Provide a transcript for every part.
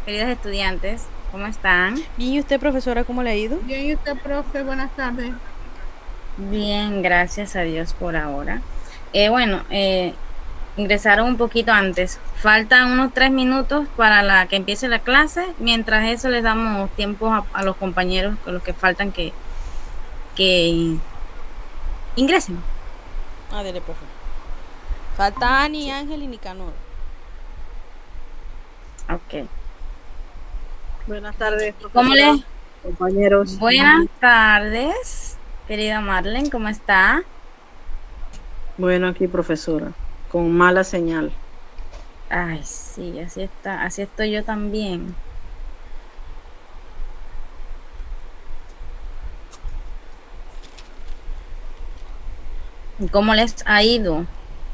queridos estudiantes, ¿cómo están? Bien, ¿y usted, profesora, cómo le ha ido? Bien, ¿y usted, profe? Buenas tardes. Bien, gracias a Dios por ahora. Bueno, ingresaron un poquito antes. Faltan unos 3 minutos para que empiece la clase. Mientras eso les damos tiempo a los compañeros con los que faltan que ingresen. Dele, profe. Falta Ani, Sí. Ángel y Nicanor. Ok. Buenas tardes, ¿Cómo profesora, les? compañeros. Buenas tardes, querida Marlene, ¿cómo está? Bueno, aquí, profesora, con mala señal. Ay, sí, así está, así estoy yo también. ¿Cómo les ha ido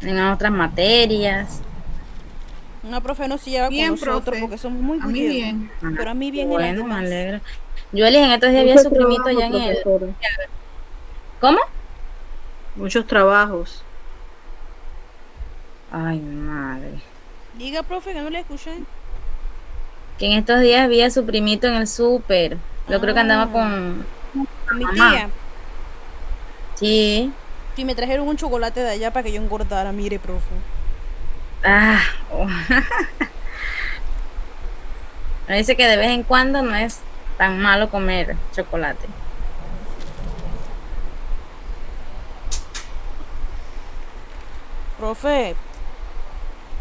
en otras materias? Una profe no se lleva con Bien, nosotros profe. porque somos muy A mí bulleros. bien. Ah, Pero a mí qué bien en las bueno, me demás. alegro. Yo en estos días vi a Mucho su primito trabajo, allá en el... profesora. ¿Cómo? Muchos trabajos. Ay, madre. Diga, profe, que no le escuché. Que en estos días vi a su primito en el súper. Yo creo que andaba Ah, con con mi mamá. tía. Sí. Sí, me trajeron un chocolate de allá para que yo engordara. Mire, profe. Ah, oh. Me dice que de vez en cuando no es tan malo comer chocolate. Profe,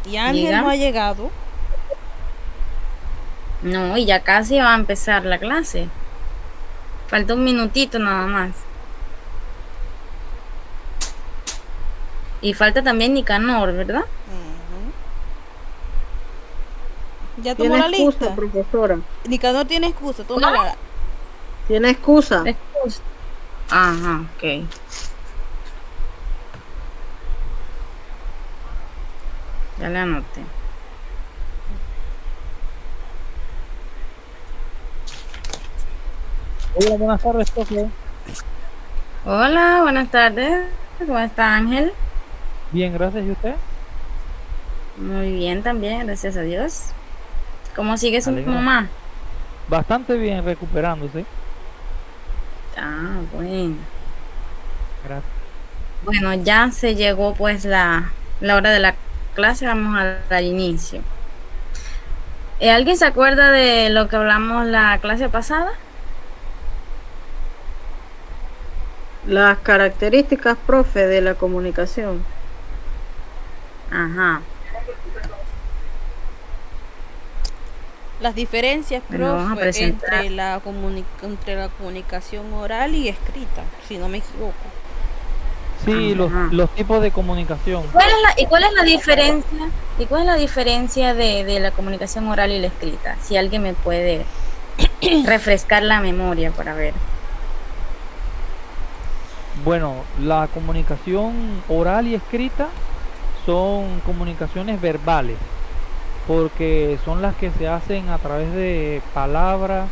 y Ángel Diga. no ha llegado. No, y ya casi va a empezar la clase. Falta un minutito nada más. Y falta también Nicanor, ¿verdad? ¿Ya tomó Tiene la excusa, lista? profesora. Nicanor tiene excusa, ¿Cómo? tómala. Tiene excusa. Excusa. Ajá, ok. Ya le anoté. Hola, buenas tardes, profe. Hola, buenas tardes. ¿Cómo está Ángel? Bien, gracias. ¿Y usted? Muy bien también, gracias a Dios. ¿Cómo sigue Me su alegra. mamá? Bastante bien, recuperándose. Ah, bueno. Gracias. Bueno, ya se llegó pues la hora de la clase, vamos a dar inicio. ¿Alguien se acuerda de lo que hablamos la clase pasada? Las características, profe, de la comunicación. Ajá. Las diferencias, Bueno, vamos a profe, presentar. entre la comunicación oral y escrita, si no me equivoco. Sí, Ajá. los tipos de comunicación. ¿Y cuál es la diferencia? ¿Y cuál es la diferencia de la comunicación oral y la escrita? Si alguien me puede refrescar la memoria para ver. Bueno, la comunicación oral y escrita son comunicaciones verbales, porque son las que se hacen a través de palabras,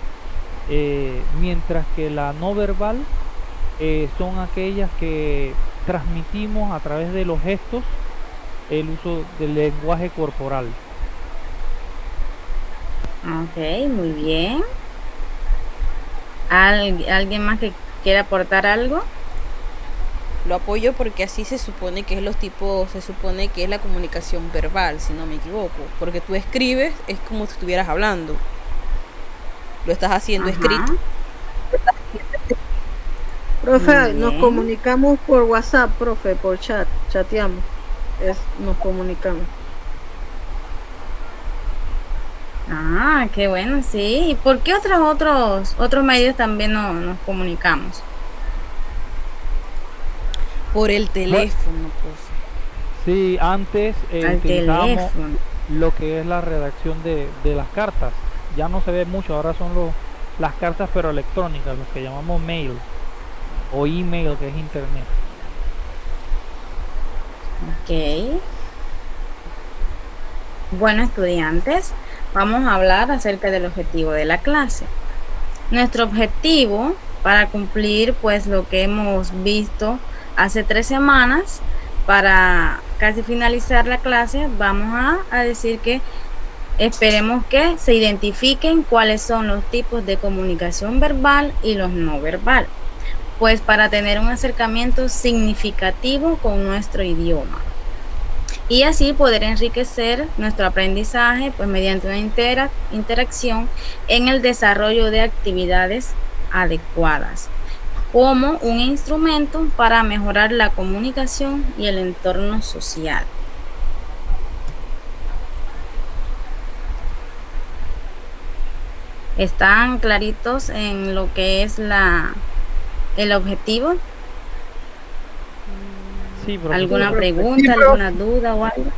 mientras que la no verbal son aquellas que transmitimos a través de los gestos, el uso del lenguaje corporal. Ok, muy bien. ¿Alguien más que quiera aportar algo? Lo apoyo porque así se supone que es los tipos, se supone que es la comunicación verbal, si no me equivoco. Porque tú escribes, es como si estuvieras hablando. Lo estás haciendo escrito. Ajá, muy Profe, nos bien. comunicamos por WhatsApp, profe, por chat. Chateamos. Nos comunicamos. Ah, qué bueno, sí. ¿Y por qué otros medios también no nos comunicamos? Por el Bueno, teléfono, profe. sí, antes Al utilizábamos teléfono. lo que es la redacción de las cartas. Ya no se ve mucho, ahora son las cartas pero electrónicas, los que llamamos mail o email, que es internet. Ok. Bueno, estudiantes, vamos a hablar acerca del objetivo de la clase. Nuestro objetivo para cumplir pues lo que hemos visto hace 3 semanas, para casi finalizar la clase, vamos a decir que esperemos que se identifiquen cuáles son los tipos de comunicación verbal y los no verbal, pues para tener un acercamiento significativo con nuestro idioma y así poder enriquecer nuestro aprendizaje pues mediante una interacción en el desarrollo de actividades adecuadas como un instrumento para mejorar la comunicación y el entorno social. ¿Están claritos en lo que es el objetivo? Sí, profesora. ¿Alguna pregunta, alguna duda o algo?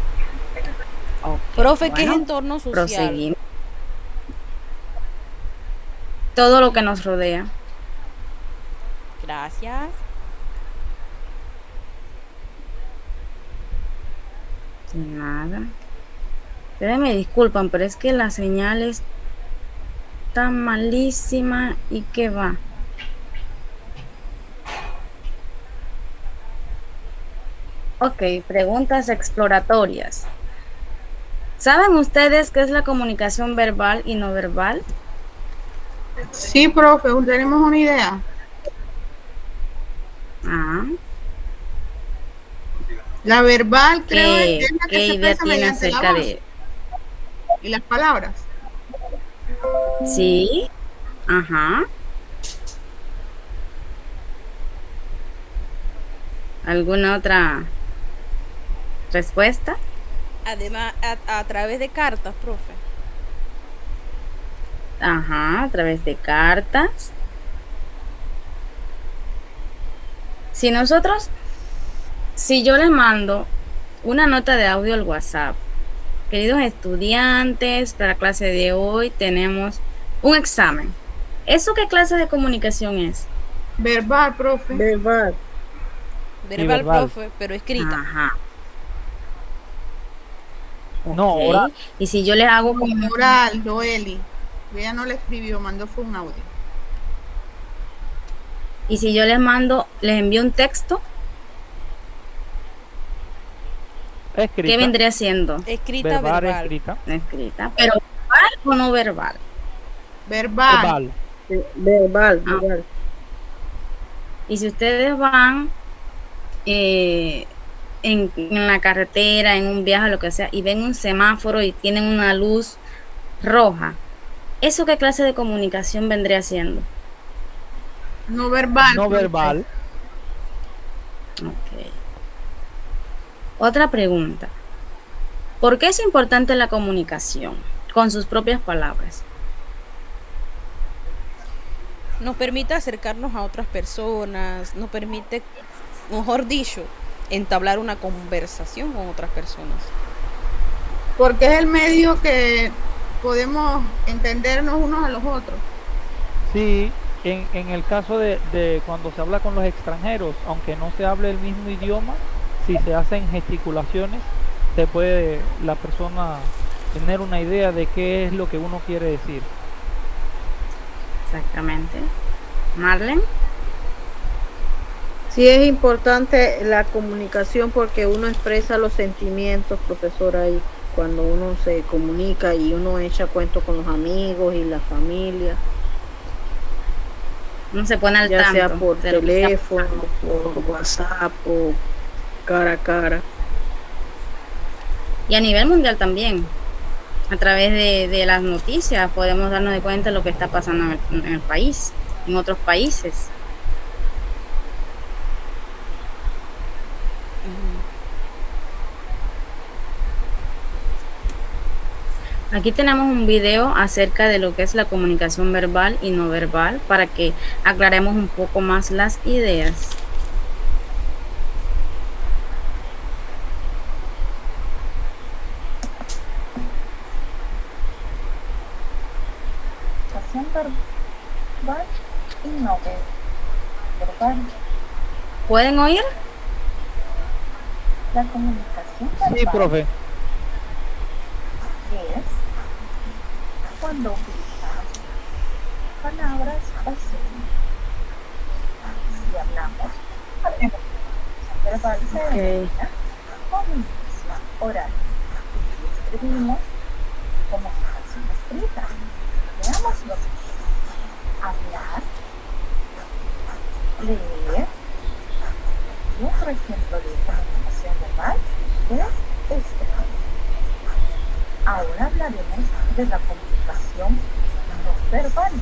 Ok, Profe, ¿qué es bueno, entorno social? proseguimos. Todo lo que nos rodea. Gracias. Sin nada. Ustedes me disculpan, pero es que la señal está malísima y que va. Ok, preguntas exploratorias. ¿Saben ustedes qué es la comunicación verbal y no verbal? Sí, profe, tenemos una idea. Ah, La verbal creo ¿qué, es la qué que se idea expresa tiene mediante la acerca voz de...? y las palabras. Sí, ajá. ¿Alguna otra respuesta? Además, a través de cartas, profe. Ajá, a través de cartas. Si yo les mando una nota de audio al WhatsApp, queridos estudiantes, para la clase de hoy tenemos un examen. ¿Eso qué clase de comunicación es? Verbal, profe. Verbal. Verbal, verbal. profe, pero escrita. Ajá. No, Ok. oral. Y si yo les hago como Oral, Doeli. Ella no le escribió, mandó fue un audio. y si yo les envío un texto, Escrita. ¿qué vendría siendo? Escrita, verbal, verbal. escrita. Escrita, pero verbal o no verbal. Verbal. Verbal. Verbal, Ah. verbal. Y si ustedes van en la carretera, en un viaje, lo que sea, y ven un semáforo y tienen una luz roja, ¿eso qué clase de comunicación vendría siendo? No verbal. No profe. verbal. Ok. Otra pregunta. ¿Por qué es importante la comunicación? Con sus propias palabras. Nos permite acercarnos a otras personas, nos permite, mejor dicho, entablar una conversación con otras personas. Porque es el medio que podemos entendernos unos a los otros. Sí, en el caso de cuando se habla con los extranjeros, aunque no se hable el mismo idioma, si se hacen gesticulaciones, se puede la persona tener una idea de qué es lo que uno quiere decir. Exactamente. Marlene. Sí es importante la comunicación porque uno expresa los sentimientos, profesora, ahí cuando uno se comunica y uno echa cuento con los amigos y la familia, No se pone al ya tanto. sea por de lo que está teléfono, por WhatsApp o cara a cara. Y a nivel mundial también. A través de las noticias podemos darnos de cuenta de lo que está pasando en el país, en otros países. Aquí tenemos un video acerca de lo que es la comunicación verbal y no verbal para que aclaremos un poco más las ideas. Comunicación verbal y no verbal. ¿Pueden oír? La comunicación verbal Sí, profe. es cuando utilizamos palabras o signos. Si hablamos, la comunicación verbal se denomina comunicación oral. Y si escribimos, como escrita. Veámoslo. Hablar, leer y otro ejemplo de comunicación verbal es este. Ahora hablaremos de la comunicación no verbal.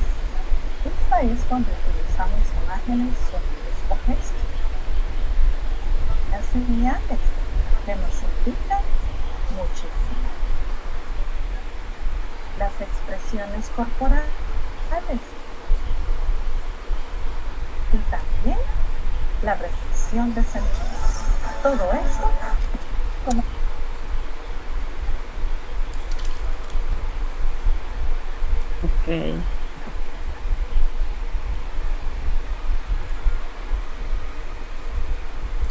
Esta es cuando utilizamos imágenes, sonidos o gestos. Las señales que nos indican muchísimo. Las expresiones corporales y también la recepción de sentidos. Todo esto como Ok.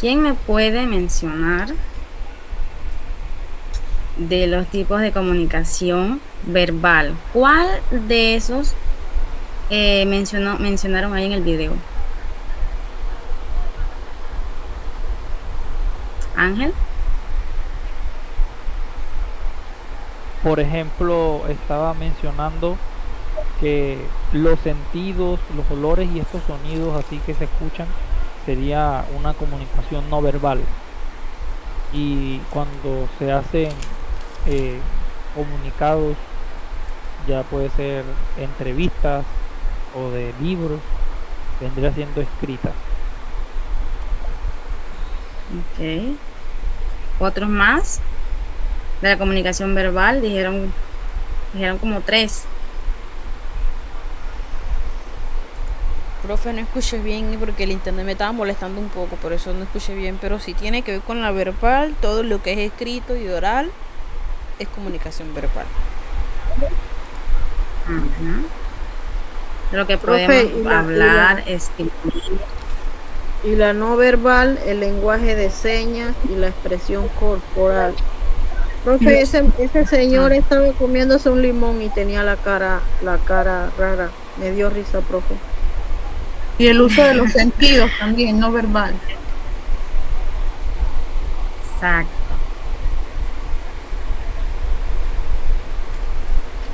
¿Quién me puede mencionar de los tipos de comunicación verbal? ¿Cuál de esos mencionaron ahí en el video? Ángel. Por ejemplo, estaba mencionando que los sentidos, los olores y estos sonidos así que se escuchan sería una comunicación no verbal. Y cuando se hacen comunicados, ya puede ser entrevistas o de libros, vendría siendo escrita. Ok. Otros más de la comunicación verbal, dijeron como 3. Profe, no escuché bien porque el internet me estaba molestando un poco, por eso no escuché bien, pero sí tiene que ver con la verbal, todo lo que es escrito y oral es comunicación verbal. Lo que Profe, podemos hablar, escribir. Y la no verbal, el lenguaje de señas y la expresión corporal. Profe, ese señor estaba comiéndose un limón y tenía la cara rara. Me dio risa, profe. Y el uso de los sentidos también, no verbal. Exacto.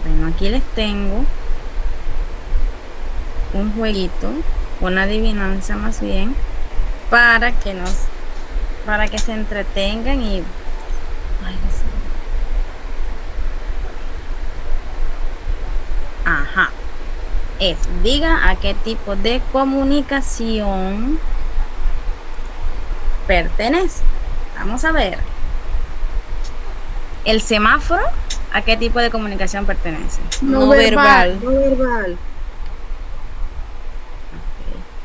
Bueno, aquí les tengo un jueguito, una adivinanza más bien, para que se entretengan y ay, no sé. Ajá. Diga a qué tipo de comunicación pertenece. Vamos a ver. El semáforo, ¿a qué tipo de comunicación pertenece? No verbal. No verbal.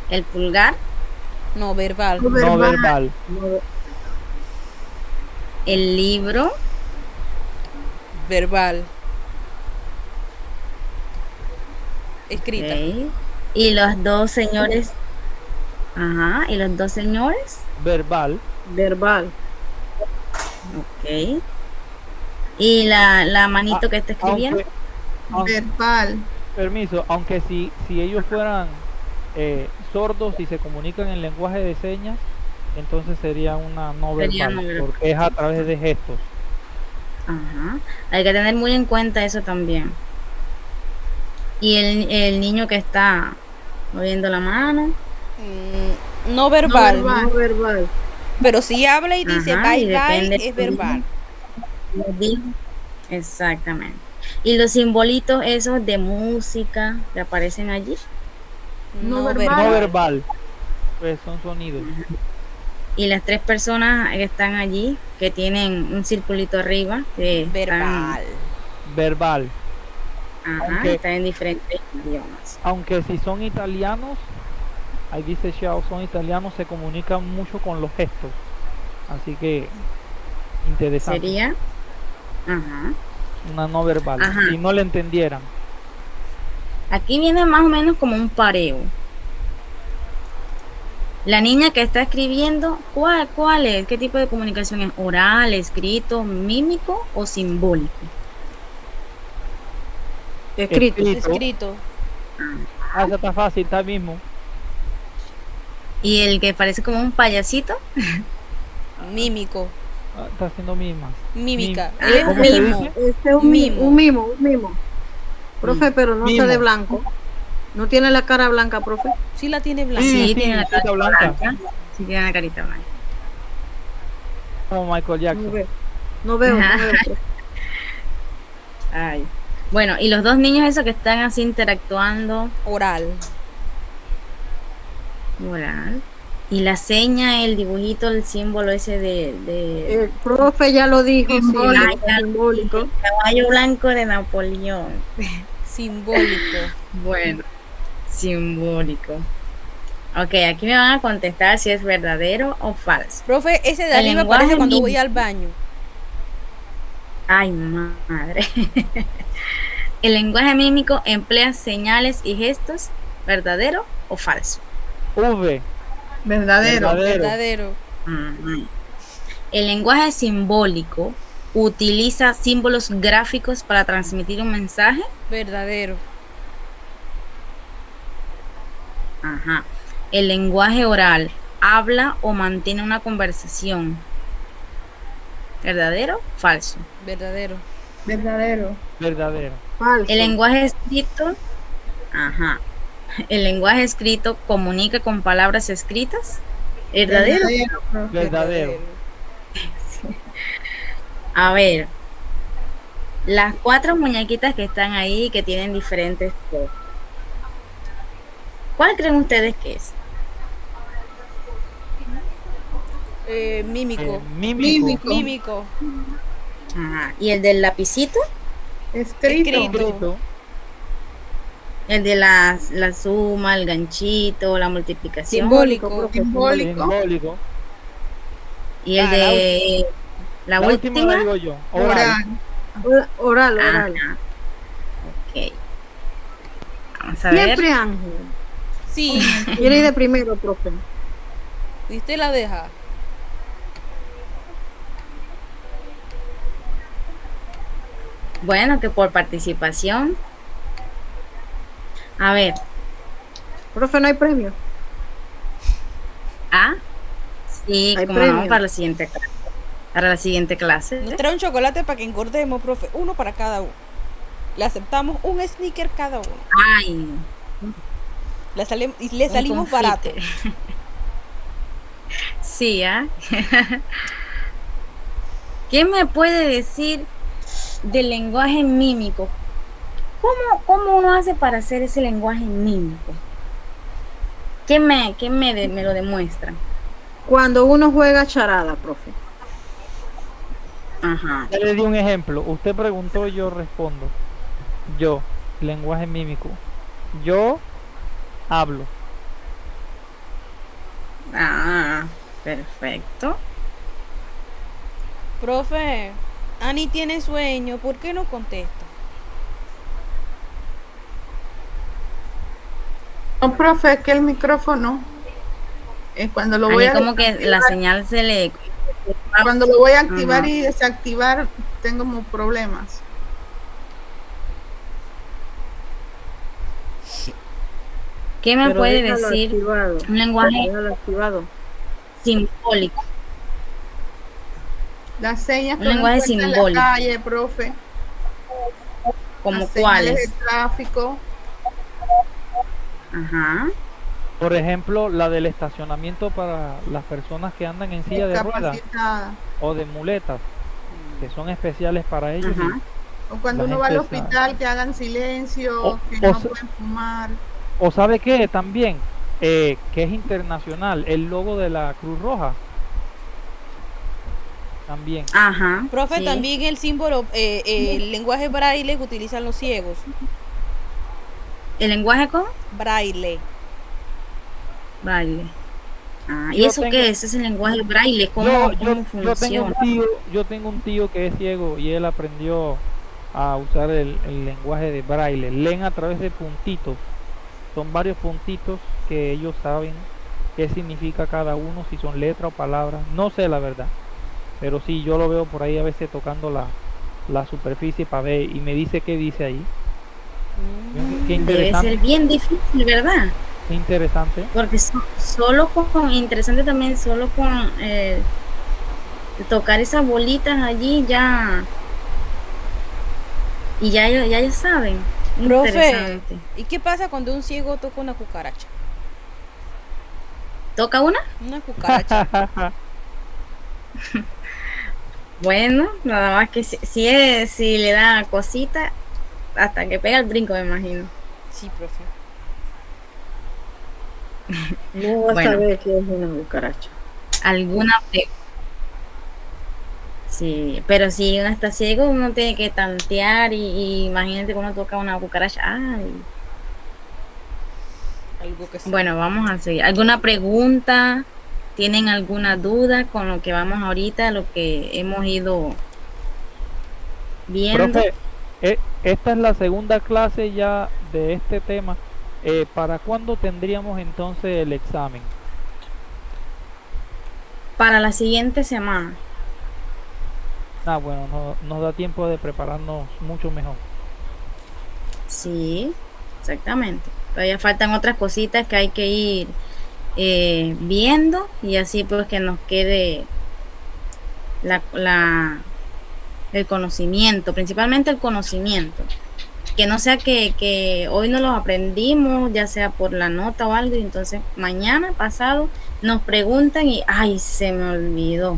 El pulgar, No verbal. No No verbal. verbal. el libro, Verbal. Escrita. ok. Y los dos señores, ajá, y los dos señores, Verbal. Verbal. ok. Y la manito que está escribiendo, Aunque, Verbal. permiso, aunque si ellos fueran sordos y se comunican en lenguaje de señas, entonces sería una no Sería verbal, no verbal. porque es a través de gestos. ajá. Hay que tener muy en cuenta eso también. Y el niño que está moviendo la mano, No verbal. No verbal. No verbal. Pero si habla y dice ajá, y bye depende bye, es verbal. los dijo. Exactamente. Y los simbolitos esos de música que aparecen allí. No No verbal. No verbal. verbal, pues son sonidos. Y las 3 personas que están allí, que tienen un circulito arriba, que Verbal. Verbal. Aunque- están en diferentes idiomas. Aunque si son italianos, ahí dice Xiao, son italianos, se comunican mucho con los gestos. Así que interesante. Sería, ajá. Una no verbal. Ajá. Si no le entendieran. Aquí viene más o menos como un pareo. La niña que está escribiendo, ¿cuál es? ¿Qué tipo de comunicación es? ¿Oral, escrito, mímico o simbólico? Escrito. Escrito. Ah, eso está fácil, está mismo. Y el que parece como un payasito, Mímico. Ah, está haciendo mimas. Mímica. Ah, Él es un ¿cómo se mimo. dice? Este es un Mimo. mimo. Profe, pero no está de blanco. ¿No tiene la cara blanca, profe? Sí la tiene blanca. Sí, tiene la está carita blanca. blanca. Sí, tiene la carita blanca. Como Michael No Jackson. veo. No veo, Ajá. profe. Ay. Bueno, y los dos niños esos que están así interactuando, Oral. moral. Y la seña, el dibujito, el símbolo ese de El profe ya lo dijo, sí, Simbólico. lenguaje simbólico. el caballo blanco de Napoleón. Simbólico. Bueno, simbólico. Ok, aquí me van a contestar si es verdadero o falso. Profe, ese de El arriba lenguaje aparece cuando voy mímico. al baño. Ay, madre. El lenguaje mímico emplea señales y gestos, ¿verdadero o falso? V. Verdadero. Verdadero. Ujú. El lenguaje simbólico utiliza símbolos gráficos para transmitir un mensaje. Verdadero. Ajá. El lenguaje oral habla o mantiene una conversación. ¿Verdadero? Falso. Verdadero. Verdadero. Verdadero. Falso. El lenguaje escrito, ajá. El lenguaje escrito comunica con palabras escritas. ¿Verdadero? Profe. Verdadero. A ver, las 4 muñequitas que están ahí que tienen diferentes cosas. ¿Cuál creen ustedes que es? Mímico. Mímico. Mímico. Mímico. Ajá. ¿Y el del lapicito? Escrito. Escrito. El de la suma, el ganchito, la multiplicación. Simbólico. profe, Simbólico. Simbólico. Y el Ah, de la La última la última. digo yo. Oral. Oral. Oral, Ajá. oral. Ok. Vamos a ver. Siempre Ángel. Sí. Quiere ir de primero, profe. Y usted la deja. Bueno, que por participación. A ver. Profe, no hay premio. Ah, sí, Hay como no, premio. para la siguiente clase. Para la siguiente clase. Nos trae un chocolate para que engordemos, profe. Uno para cada uno. Le aceptamos un sneaker cada uno. Ay, Y le un salimos barato. confite. Sí, ¿ah? ¿Qué me puede decir del lenguaje mímico? ¿Cómo uno hace para hacer ese lenguaje mímico? ¿Me lo demuestra? Cuando uno juega charada, profe. Ajá. Ya le di un ejemplo. Usted preguntó, yo respondo. Yo, lenguaje mímico. Yo hablo. Ah, perfecto. Profe, Ani tiene sueño. ¿Por qué no contesta? No, profe, es que el micrófono, cuando lo A voy mí a como que la señal se le... cuando lo voy a activar Ajá. y desactivar, tengo como problemas. ¿Qué me Pero puede déjalo decir activado. un lenguaje Déjalo activado. simbólico? Las señas Un que uno lenguaje encuentra en la simbólico. calle, profe. ¿Como Las señales cuáles? de tráfico. Ajá. Por ejemplo, la del estacionamiento para las personas que andan en silla de ruedas Discapacitada. o de muletas, que son especiales para ellos. Ajá. O cuando La uno va al gente sabe. hospital, que hagan silencio, O- que o no se- pueden fumar. O sabe qué también, que es internacional, el logo de la Cruz Roja. También. Ajá. Profe, sí. también el símbolo, el lenguaje braille que utilizan los ciegos. ¿El lenguaje cómo? Braille. Braille. Ah, ¿y Yo eso tengo- qué es? ¿Es el lenguaje braille? ¿Cómo, Yo cómo funciona? yo tengo un tío que es ciego y él aprendió a usar el lenguaje de braille. Leen a través de puntitos. Son varios puntitos que ellos saben qué significa cada uno, si son letras o palabras. No sé la verdad, pero sí, yo lo veo por ahí a veces tocando la superficie para ver y me dice qué dice ahí. Qué Debe interesante, ser bien difícil, ¿verdad? qué interesante. Porque solo interesante también, solo con tocar esas bolitas allí ya, y ya ellos saben. Profe, Interesante. ¿y qué pasa cuando un ciego toca una cucaracha? ¿Toca una? Una cucaracha. Bueno, nada más que si le da cosita, hasta que pega el brinco, me imagino. Sí, profe. No va a Bueno. saber que es una cucaracha. ¿Alguna pregunta? Sí, pero si uno está ciego, uno tiene que tantear y imagínate cuando toca una cucaracha. Ay. Algo que sí. Bueno, vamos a seguir. ¿Alguna pregunta? ¿Tienen alguna duda con lo que vamos ahorita, lo que hemos ido viendo? Profe, esta es la segunda clase ya de este tema. ¿Para cuándo tendríamos entonces el examen? Para la siguiente semana. Ah, bueno, nos da tiempo de prepararnos mucho mejor. Sí, exactamente. Todavía faltan otras cositas que hay que ir viendo y así pues que nos quede el conocimiento, principalmente el conocimiento. Que no sea que hoy no los aprendimos, ya sea por la nota o algo, y entonces mañana pasado nos preguntan y ¡ay, se me olvidó!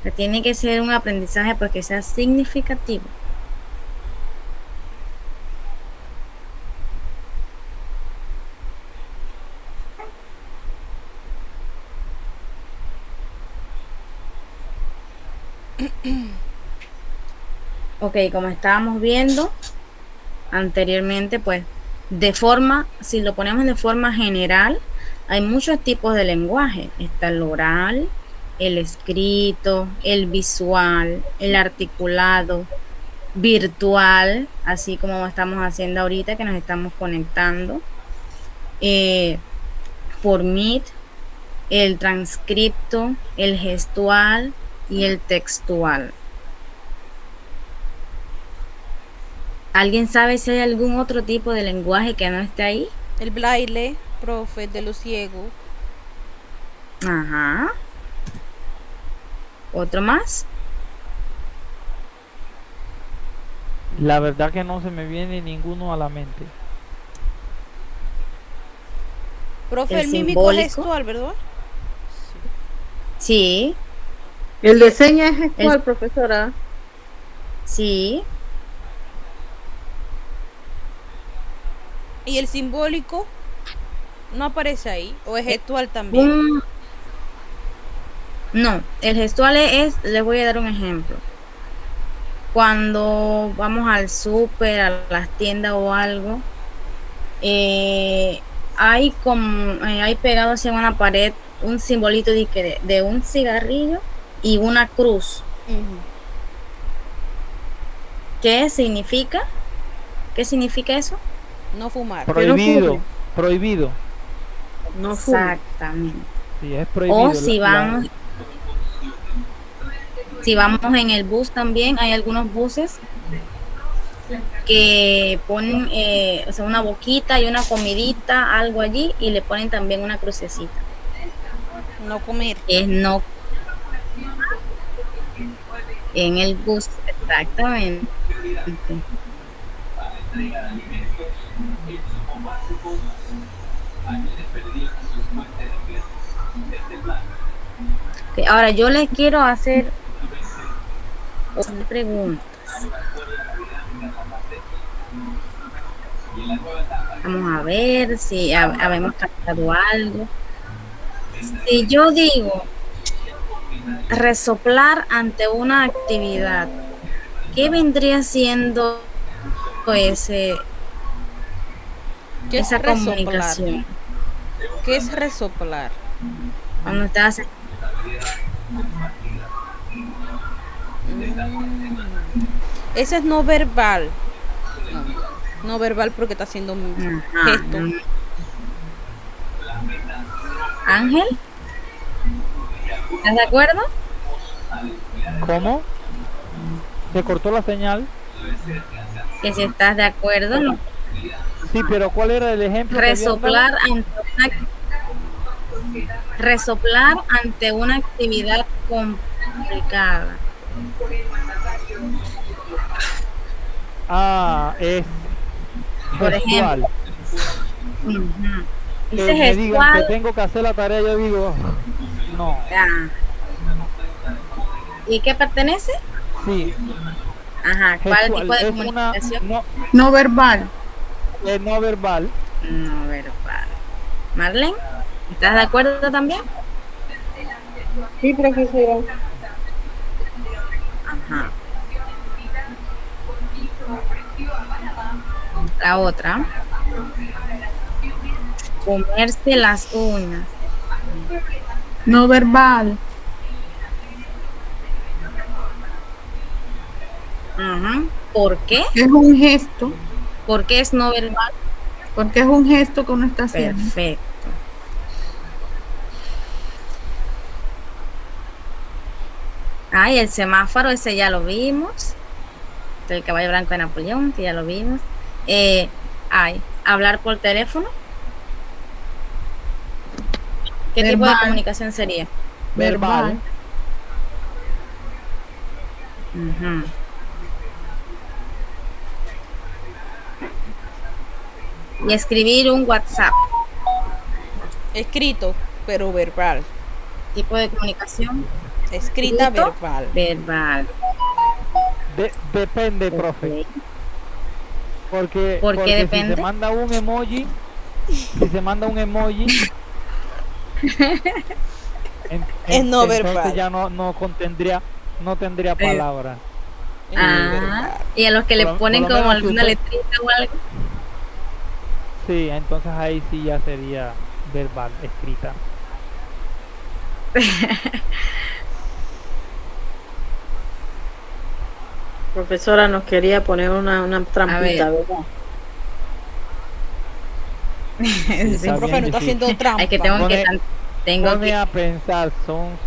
Que tiene que ser un aprendizaje pues que sea significativo. Ok, como estábamos viendo anteriormente, pues si lo ponemos de forma general, hay muchos tipos de lenguaje. Está el oral, el escrito, el visual, el articulado, virtual, así como estamos haciendo ahorita que nos estamos conectando, por Meet, el transcripto, el gestual y el textual. ¿Alguien sabe si hay algún otro tipo de lenguaje que no esté ahí? El braille, profe, de los ciegos. Ajá. ¿Otro más? La verdad que no se me viene ninguno a la mente. Profe, El el mímico simbólico. gestual, ¿verdad? Sí, El de señas es cuál, profesora. sí. ¿Y el simbólico? ¿No aparece ahí? ¿O es gestual también? No, el gestual les voy a dar un ejemplo. Cuando vamos al súper, a las tiendas o algo, hay pegado hacia una pared un simbolito de un cigarrillo y una cruz. ¿Qué significa? ¿Qué significa eso? No fumar. Prohibido, prohibido. No fume. Exactamente. Sí, es prohibido. O si vamos en el bus también, hay algunos buses que ponen una boquita y una comidita, algo allí, y le ponen también una crucecita. No comer. Es no en el bus, exactamente. Okay, ahora yo les quiero hacer una pregunta. Vamos a ver si habemos captado algo. Si yo digo resoplar ante una actividad, ¿qué vendría siendo esa comunicación? ¿Qué es resoplar? Cuando estás Ese es no verbal. No verbal porque está haciendo un gesto. Ángel, ¿estás de acuerdo? ¿Cómo? ¿Se cortó la señal? Que si estás de acuerdo, no. Sí, pero ¿cuál era el ejemplo? Resoplar ante una actividad complicada. Por gestual. ejemplo, ujú, Que ese me digan que gestual, tengo que hacer la tarea, yo digo, no, ah, ¿y qué pertenece? sí, Ajá, ¿cuál tipo gestual de es una comunicación? No verbal. no verbal. No verbal. Marlene, ¿estás de acuerdo también? Sí, profesora. Ajá. La otra, comerse las uñas. No verbal. Ajá. ¿Por qué? Es un gesto. ¿Por qué es no verbal? Porque es un gesto que uno está haciendo. Perfecto. Ah, y el semáforo, ese ya lo vimos. El caballo blanco de Napoleón, que ya lo vimos. Hablar por teléfono. ¿Qué tipo de Verbal. comunicación sería? Verbal. Verbal. Ujú. Y escribir un WhatsApp. Escrito, pero verbal. Tipo de comunicación. Escrita, Escrito, verbal. verbal. Depende, profe. Ok. Porque, ¿Por qué porque si se depende? manda un emoji, si se manda un emoji, Es no entonces verbal. ya no tendría Eh, palabra. Es no Ah, verbal. y a los que le Por ponen lo como menos si alguna usted, letrita o algo. sí, entonces ahí sí ya sería verbal, escrita. Profesora nos quería poner una A ver. trampita, ¿verdad? Sí, Sí. está Profe, no bien está difícil. haciendo Es que trampa. tengo Pone que, a pensar, son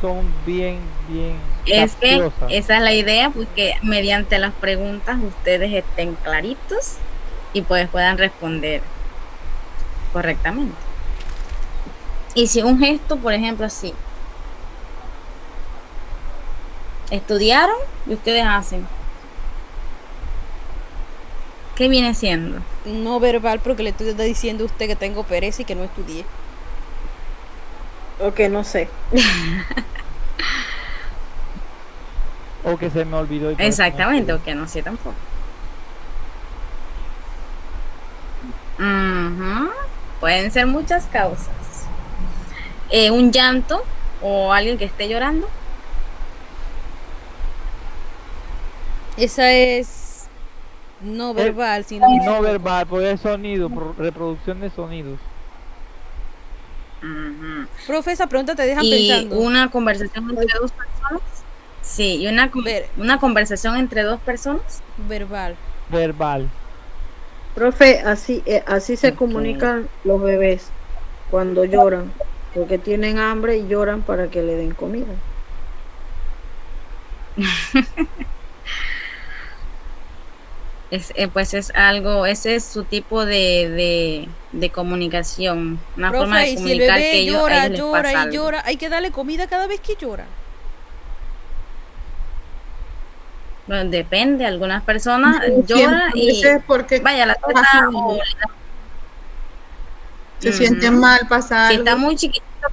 bien es que capciosas. esa es la idea, porque mediante las preguntas ustedes estén claritos y pues puedan responder correctamente. Y si un gesto, por ejemplo, así, estudiaron y ustedes hacen, ¿qué viene siendo? No verbal porque le estoy diciendo a usted que tengo pereza y que no estudié. O que no sé. O que se me olvidó y por eso no Exactamente, estudié. o que no sé tampoco. Ujú. Pueden ser muchas causas. Un llanto o alguien que esté llorando. Esa es no Es verbal, si no me no equivoco. verbal, pues es sonido, reproducción de sonidos. Ujú. Profe, esa pregunta te dejan Y pensando. una conversación entre dos personas. Sí, y Ver, una conversación entre dos personas. verbal. Verbal. Profe, así se Ok. comunican los bebés cuando lloran, porque tienen hambre y lloran para que le den comida. Pues es algo, ese es su tipo de comunicación, una forma Profe, de y si el comunicar que bebé a llora, ellos les llora pasa y algo. llora, hay que darle comida cada vez que llora. Bueno, depende, algunas personas Siempre, lloran a y veces porque vaya, la teta pasa o algo. Se sienten ujú. mal, pasa Si está algo. muy chiquitito,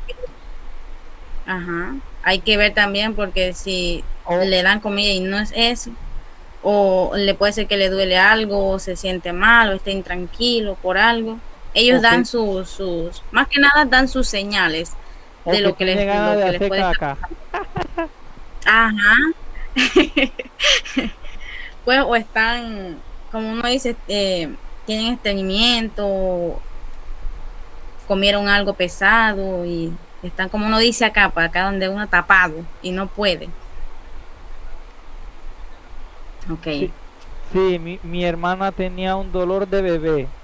ajá, hay que ver también porque si O, le dan comida y no es eso, o le puede ser que le duele algo, o se siente mal, o esté intranquilo por algo. Ellos o dan que, más que nada dan sus señales o de que tiene ganas lo de que les hacer puede estar. caca. Ajá. Pues, o están, como uno dice, tienen estreñimiento, comieron algo pesado y están, como uno dice acá, para acá donde uno tapado y no puede. Ok. Sí, sí, mi hermana tenía un dolor de bebé.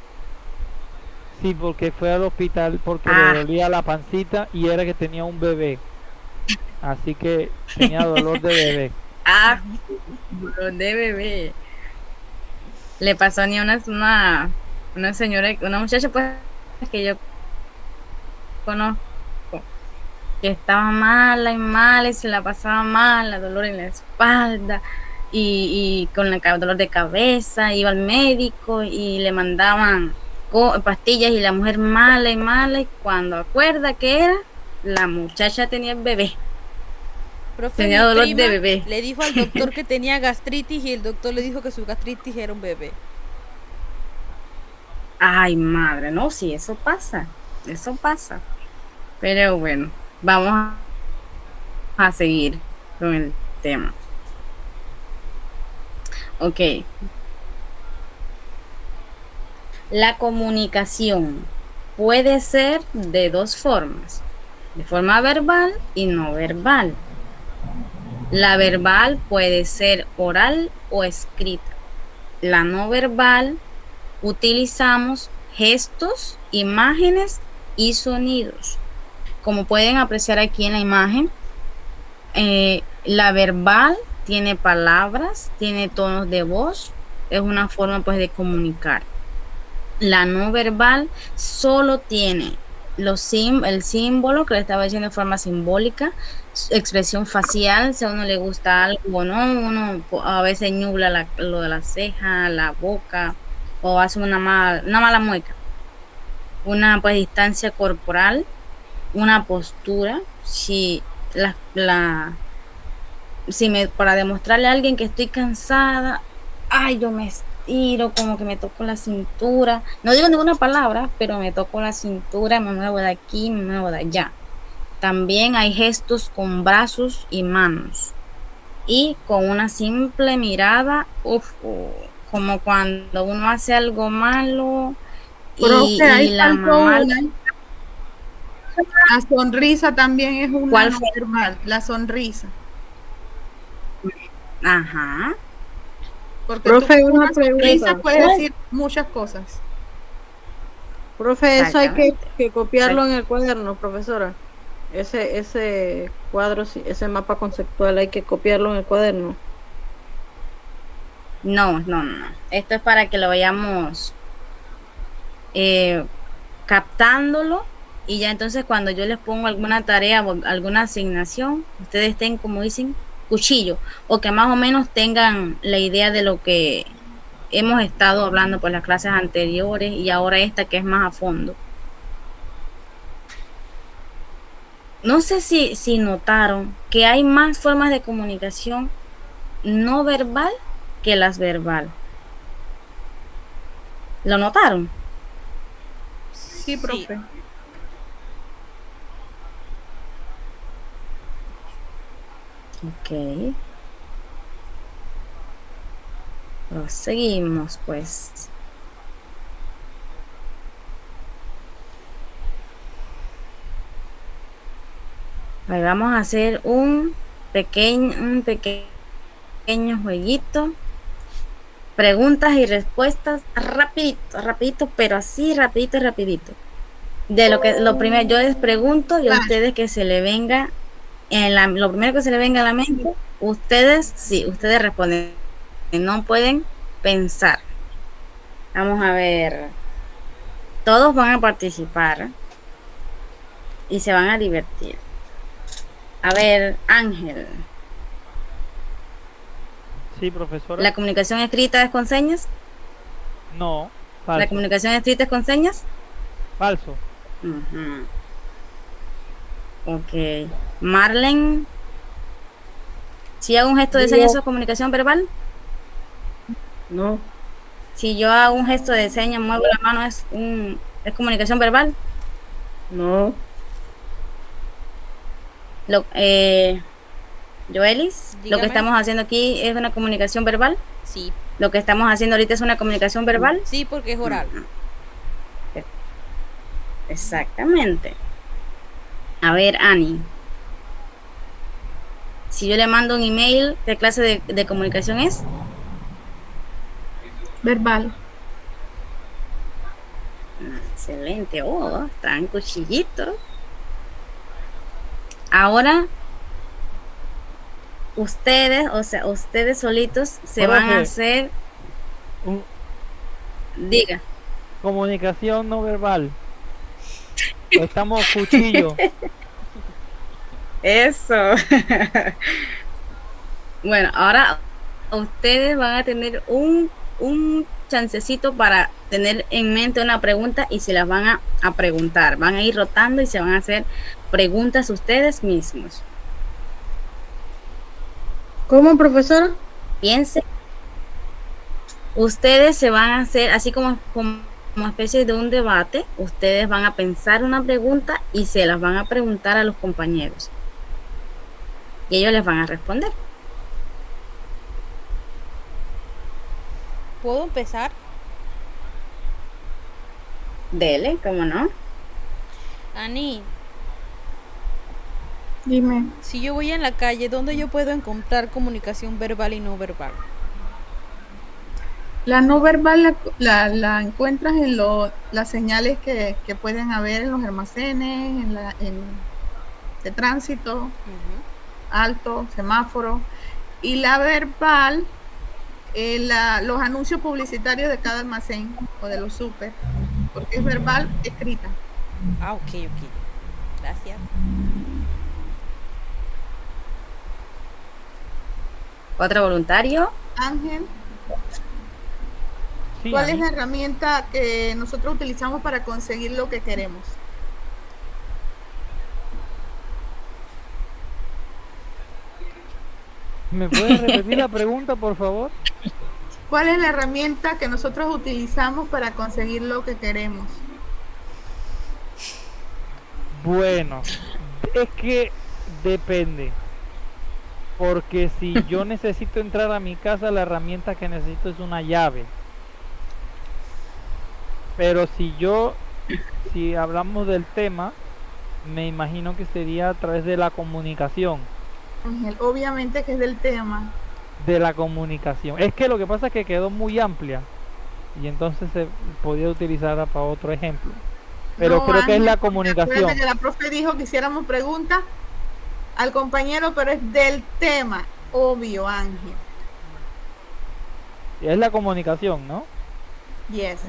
Sí, porque fue al hospital porque le Ah, dolía la pancita y era que tenía un bebé. Así que tenía dolor de bebé. ah, dolor de bebé. Le pasó a ni una señora, una muchacha pues que yo conozco, que estaba mala y mala y se la pasaba mal, la dolor en la espalda y con el dolor de cabeza, iba al médico y le mandaban pastillas y la mujer mala y mala, y cuando acuerda que era, la muchacha tenía el bebé. Profe, Tenía mi dolor prima de bebé. le dijo al doctor que tenía gastritis y el doctor le dijo que su gastritis era un bebé. Ay, madre, no, sí, eso pasa. Pero bueno, vamos a seguir con el tema. Ok. La comunicación puede ser de dos formas, de forma verbal y no verbal. La verbal puede ser oral o escrita. La no verbal utilizamos gestos, imágenes y sonidos. Como pueden apreciar aquí en la imagen, la verbal tiene palabras, tiene tonos de voz, es una forma pues de comunicar. La no verbal solo tiene el símbolo que le estaba diciendo de forma simbólica, expresión facial, si a uno le gusta algo o no, uno a veces nubla lo de la ceja, la boca, o hace una mala mueca. Una pues distancia corporal, una postura, si para demostrarle a alguien que estoy cansada, ay, yo me estiro, como que me toco la cintura, no digo ninguna palabra, pero me toco la cintura, me muevo de aquí, me muevo de allá. También hay gestos con brazos y manos, y con una simple mirada, como cuando uno hace algo malo y la mamá... La sonrisa también es una ¿Cuál no fue? verbal, la sonrisa. Ajá. Porque Profe, tú con una una sonrisa pregunta. puedes decir muchas cosas. Profe, eso hay que Exactamente. copiarlo en el cuaderno, profesora. Ese cuadro, ese mapa conceptual hay que copiarlo en el cuaderno. No. Esto es para que lo vayamos captándolo, y ya entonces cuando yo les pongo alguna tarea o alguna asignación, ustedes estén, como dicen, cuchillo, o que más o menos tengan la idea de lo que hemos estado hablando por las clases anteriores y ahora esta que es más a fondo. No sé si notaron que hay más formas de comunicación no verbal que las verbal. ¿Lo notaron? Sí, profe. Ok. Proseguimos, pues. Ahí vamos a hacer un pequeño jueguito. Preguntas y respuestas rapidito, pero así rapidito. De lo primero, yo les pregunto y a ustedes que se le venga lo primero que se le venga a la mente, ustedes responden, no pueden pensar. Vamos a ver, todos van a participar y se van a divertir. A ver, Ángel, Sí, profesora. ¿la comunicación escrita es con señas? No, ¿La falso. comunicación escrita es con señas? Falso. Uh-huh. Ok. Marlene, si hago un gesto de señas, ¿eso es comunicación verbal? No, Si yo hago un gesto de señas, muevo la mano, ¿es comunicación verbal? no, Joelis, lo Dígame. que estamos haciendo aquí es una comunicación verbal. Sí. Lo que estamos haciendo ahorita es una comunicación verbal. Sí, porque es oral. Exactamente. A ver, Ani, si yo le mando un email, ¿qué clase de comunicación es? Verbal. Excelente. Están cuchillitos. Ahora, ustedes solitos se van a hacer, diga. Comunicación no verbal. Estamos cuchillo. Eso. Bueno, ahora ustedes van a tener un chancecito para tener en mente una pregunta y se las van a preguntar. Van a ir rotando y se van a hacer preguntas ustedes mismos. ¿Cómo, profesora? Piensen, ustedes se van a hacer, así como especie de un debate, ustedes van a pensar una pregunta y se las van a preguntar a los compañeros. Y ellos les van a responder. ¿Puedo empezar? Dele, ¿cómo no? Ani, Dime. si yo voy en la calle, ¿dónde yo puedo encontrar comunicación verbal y no verbal? La no verbal la encuentras en las señales que pueden haber en los almacenes, de tránsito, alto, semáforo. Y la verbal, los anuncios publicitarios de cada almacén o de los súper, porque es verbal escrita. Ah, ok. Gracias. ¿Otro voluntario? Ángel, Sí, ¿cuál es Ani. la herramienta que nosotros utilizamos para conseguir lo que queremos? ¿Me puedes repetir la pregunta, por favor? ¿Cuál es la herramienta que nosotros utilizamos para conseguir lo que queremos? Bueno, es que depende. Porque si yo necesito entrar a mi casa, la herramienta que necesito es una llave. Pero si hablamos del tema, me imagino que sería a través de la comunicación. Ángel, obviamente que es del tema. De la comunicación. Es que lo que pasa es que quedó muy amplia. Y entonces se podía utilizar para otro ejemplo. Pero No, creo que es Ángel, la porque comunicación. acuérdate que la profe dijo que hiciéramos preguntas al compañero, pero es del tema. Obvio, Ángel. Es la comunicación, ¿no? Yes.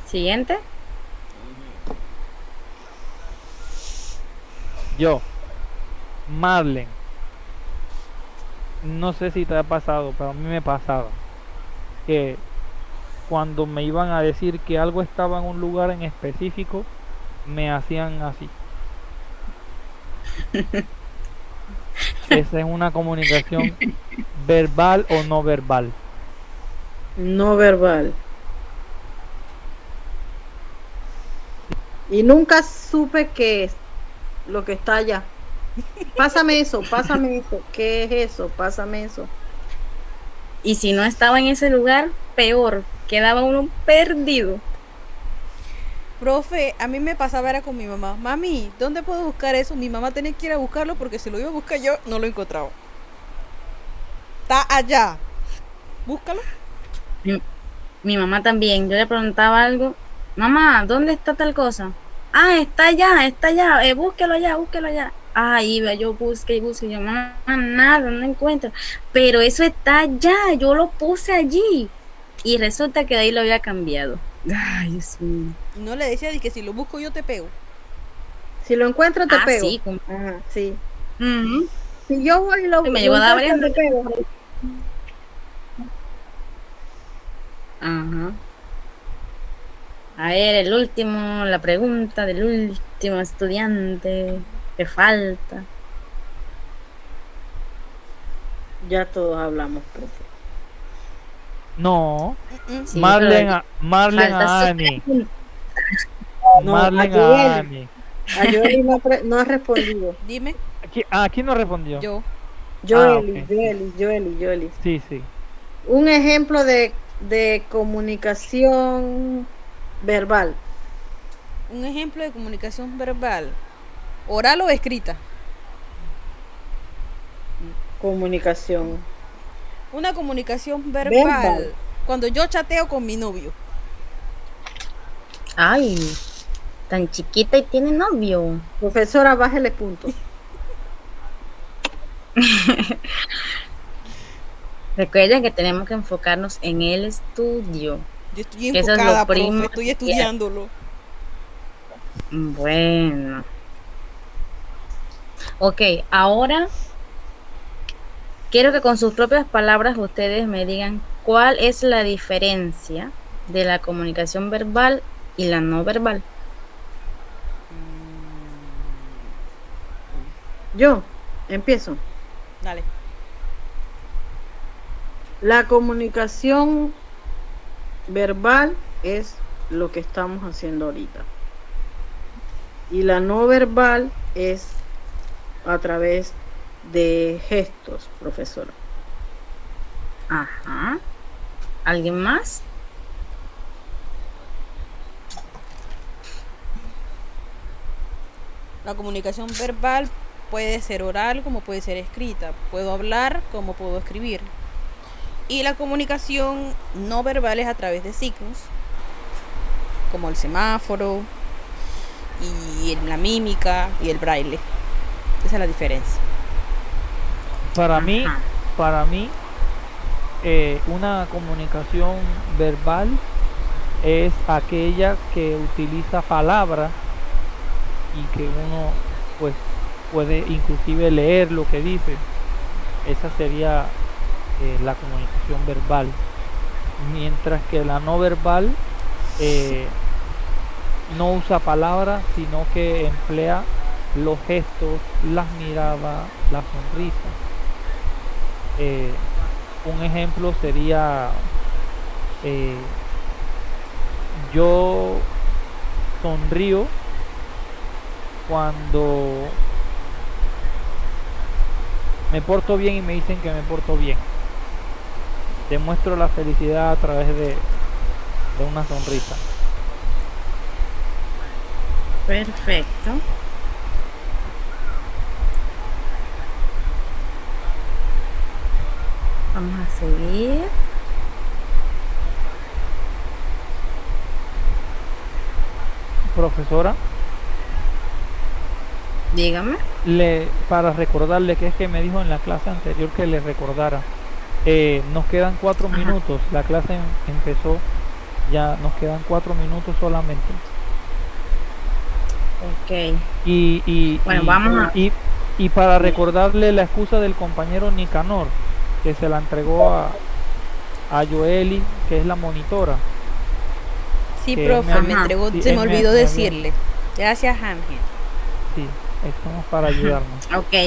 Siguiente. Yo, Marlen. No sé si te ha pasado, pero a mí me pasaba. Que cuando me iban a decir que algo estaba en un lugar en específico, me hacían así. Esa es una comunicación verbal o no verbal. No verbal. Y nunca supe qué es lo que está allá. Pásame eso, pásame eso. ¿Qué es eso? Pásame eso. Y si no estaba en ese lugar, peor, quedaba uno perdido. Profe, a mí me pasaba era con mi mamá. Mami, ¿dónde puedo buscar eso? Mi mamá tenía que ir a buscarlo porque si lo iba a buscar yo, no lo encontraba. Está allá. Búscalo. Mi mamá también, yo le preguntaba algo, mamá, ¿dónde está tal cosa? Ah, está allá, búsquelo allá, búsquelo allá. Ah, iba, yo busqué y busqué, yo, mamá, nada, no encuentro. Pero eso está allá, yo lo puse allí. Y resulta que de ahí lo había cambiado. Ay, Dios mío. No le decía de que si lo busco yo te pego. Si lo encuentro, te pego. Sí, Ajá, sí. Ujú. Si yo voy y lo Me llegó a dar encuentro, te pego. Ajá. A ver, el último, la pregunta del último estudiante que falta. Ya todos hablamos, profe. No, Sí, Marlen pero a, Marlen falta a su Ani. pregunta. No, Marlen a a Joeli. Ani. A Joeli no ha respondido. Dime, ¿Quién no respondió? yo. Joeli, ok. Joeli. Sí, sí. Un ejemplo de comunicación verbal. Un ejemplo de comunicación verbal. ¿Oral o escrita? Comunicación. Una comunicación verbal. Verbal. Cuando yo chateo con mi novio. Ay, tan chiquita y tiene novio. Profesora, bájele punto. Recuerden que tenemos que enfocarnos en el estudio. Yo estoy Que eso es lo enfocada, profe, primordial. estoy estudiándolo. Bueno. Ok, ahora quiero que con sus propias palabras ustedes me digan cuál es la diferencia de la comunicación verbal y la no verbal. Yo empiezo. Dale. La comunicación verbal es lo que estamos haciendo ahorita. Y la no verbal es a través de gestos, profesora. Ajá. ¿Alguien más? La comunicación verbal puede ser oral como puede ser escrita. Puedo hablar como puedo escribir. Y la comunicación no verbal es a través de signos, como el semáforo y la mímica y el braille. Esa es la diferencia. Para mí, Ajá. una comunicación verbal es aquella que utiliza palabras y que uno pues puede inclusive leer lo que dice. Esa sería la comunicación verbal. Mientras que la no verbal no usa palabras, sino que emplea los gestos, las miradas, la sonrisa. Un ejemplo sería yo sonrío cuando me porto bien y me dicen que me porto bien. Demuestro la felicidad a través de una sonrisa. Perfecto. Vamos a seguir. Profesora, Dígame. para recordarle que es que me dijo en la clase anterior que le recordara. Nos quedan 4 Ajá. minutos. La clase empezó, ya nos quedan 4 minutos solamente. Ok. Bueno, Y, vamos a... y para recordarle la excusa del compañero Nicanor, que se la entregó a Joeli, que es la monitora. Sí, Que profe, me- me Ajá. entregó, Sí, se me me olvidó había- decirle. Gracias, Ángel. Sí, estamos para ayudarnos. Ok, sí,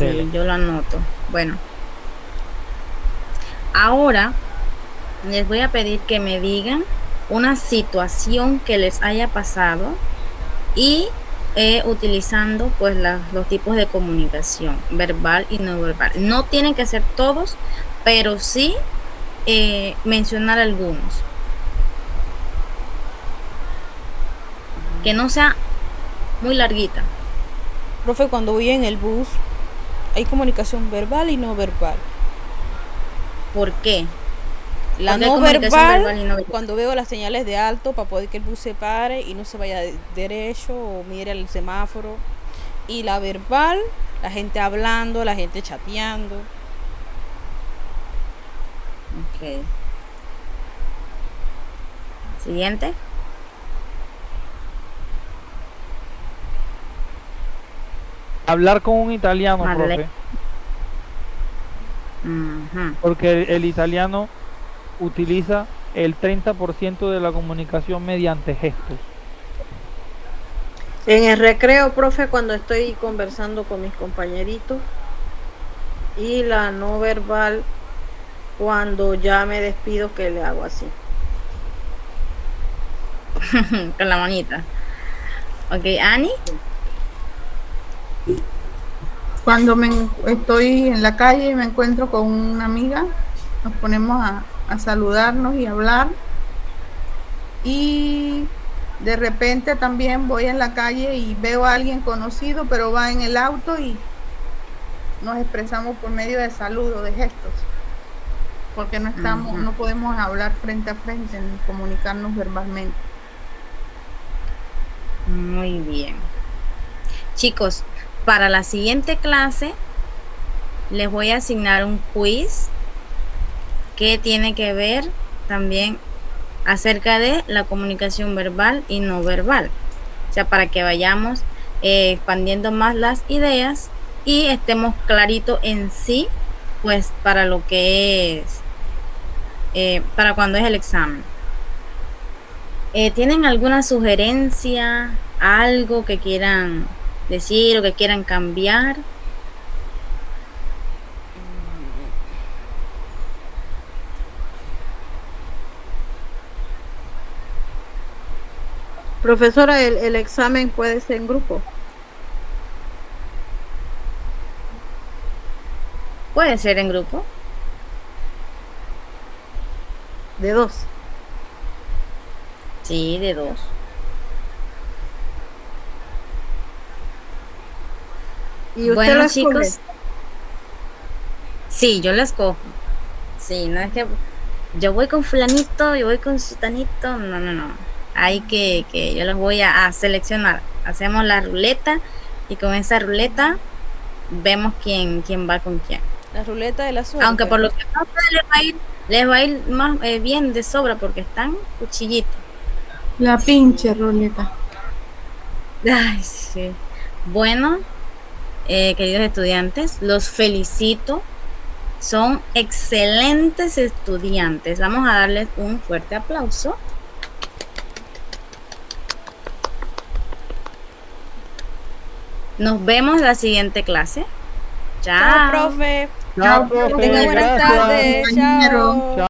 Dele. yo lo anoto. Bueno, ahora les voy a pedir que me digan una situación que les haya pasado y utilizando pues los tipos de comunicación, verbal y no verbal. No tienen que ser todos, pero sí mencionar algunos. Que no sea muy larguita. Profe, cuando voy en el bus, hay comunicación verbal y no verbal. ¿Por qué? La Porque hay no comunicación verbal, verbal y no verbal. cuando veo las señales de alto para poder que el bus se pare y no se vaya derecho o mire el semáforo. Y la verbal, la gente hablando, la gente chateando. Ok. Siguiente. Hablar con un italiano, Vale. profe, Ujú. porque el italiano utiliza el 30% de la comunicación mediante gestos. En el recreo, profe, cuando estoy conversando con mis compañeritos. Y la no verbal, cuando ya me despido, que le hago así. Con la manita. Ok, Ani. Cuando estoy en la calle y me encuentro con una amiga, nos ponemos a saludarnos y hablar. Y de repente también voy en la calle y veo a alguien conocido, pero va en el auto y nos expresamos por medio de saludos, de gestos, porque no estamos, Ujú. no podemos hablar frente a frente ni comunicarnos verbalmente. Muy bien. Chicos, para la siguiente clase les voy a asignar un quiz que tiene que ver también acerca de la comunicación verbal y no verbal. O sea, para que vayamos expandiendo más las ideas y estemos claritos en sí, pues para lo que es, para cuando es el examen. ¿Tienen alguna sugerencia, algo que quieran decir o que quieran cambiar? Profesora, el examen puede ser en grupo. Puede ser en grupo. De 2. Sí, de 2. ¿Y usted Bueno, lo escoge? chicos, sí, yo la escojo. Sí, no es que yo voy con fulanito, yo voy con sutanito, no, no, no. Hay que yo los voy a seleccionar. Hacemos la ruleta y con esa ruleta vemos quién va con quién. La ruleta de la suerte. Aunque por lo que no sé, les va a ir más bien de sobra porque están cuchillitos. La pinche ruleta. Ay, sí. Bueno, queridos estudiantes, los felicito. Son excelentes estudiantes. Vamos a darles un fuerte aplauso. Nos vemos en la siguiente clase. Chao, Chao. profe. Chao, profe, Tenga buenas gracias. tardes. Compañero. Chao.